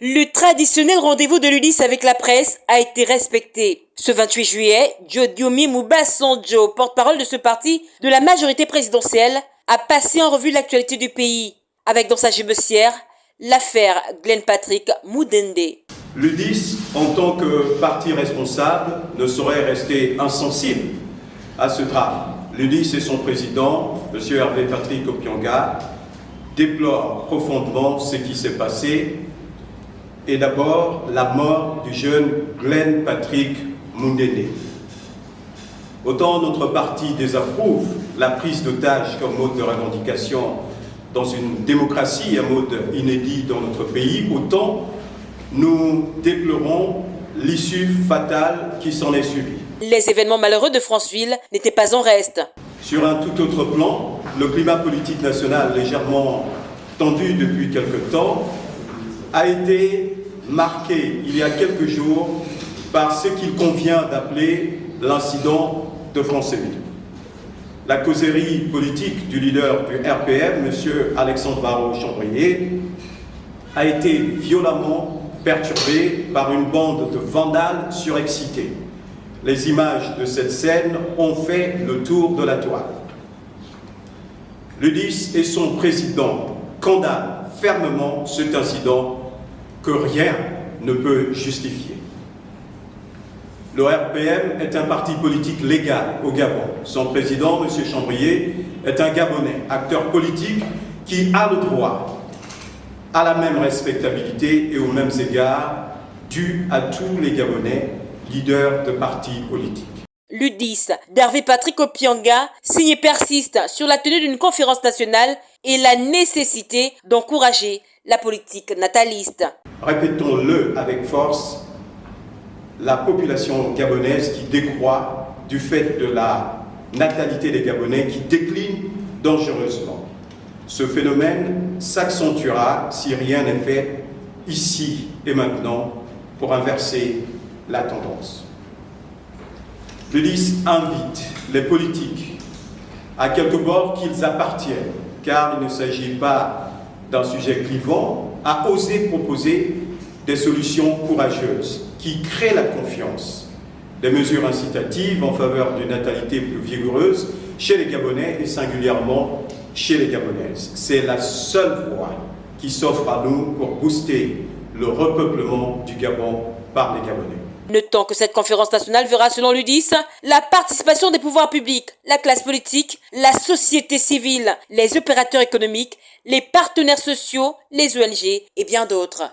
Le traditionnel rendez-vous de l'UDIS avec la presse a été respecté. Ce 28 juillet, Diomi Moubassandjo, porte-parole de ce parti de la majorité présidentielle, a passé en revue l'actualité du pays, avec dans sa gibecière l'affaire Glenn Patrick Mudende. L'UDIS, en tant que parti responsable, ne saurait rester insensible à ce drame. L'UDIS et son président, M. Hervé Patrick Opianga, déplorent profondément ce qui s'est passé et d'abord la mort du jeune Glenn Patrick Mudende. Autant notre parti désapprouve la prise d'otage comme mode de revendication dans une démocratie, un mode inédit dans notre pays, autant nous déplorons l'issue fatale qui s'en est subie. Les événements malheureux de Franceville n'étaient pas en reste. Sur un tout autre plan, le climat politique national légèrement tendu depuis quelque temps a été marqué il y a quelques jours par ce qu'il convient d'appeler l'incident de Franceville. La causerie politique du leader du RPM, M. Alexandre Barraud-Chambrier, a été violemment perturbée par une bande de vandales surexcités. Les images de cette scène ont fait le tour de la toile. L'UDIS et son président condamnent fermement cet incident que rien ne peut justifier. Le RPM est un parti politique légal au Gabon. Son président, M. Chambrier, est un Gabonais, acteur politique qui a le droit à la même respectabilité et aux mêmes égards dus à tous les Gabonais, leaders de partis politiques. L'UDIS d'Hervé Patrick Opianga signe persiste sur la tenue d'une conférence nationale et la nécessité d'encourager la politique nataliste. Répétons-le avec force, la population gabonaise qui décroît du fait de la natalité des Gabonais qui décline dangereusement. Ce phénomène s'accentuera si rien n'est fait ici et maintenant pour inverser la tendance. L'UDIS invite les politiques à quelque part qu'ils appartiennent, car il ne s'agit pas d'un sujet clivant, à oser proposer des solutions courageuses qui créent la confiance, des mesures incitatives en faveur d'une natalité plus vigoureuse chez les Gabonais et singulièrement chez les Gabonaises. C'est la seule voie qui s'offre à nous pour booster le repeuplement du Gabon par les Gabonais. Notons que cette conférence nationale verra, selon l'UDIS, la participation des pouvoirs publics, la classe politique, la société civile, les opérateurs économiques, les partenaires sociaux, les ONG et bien d'autres.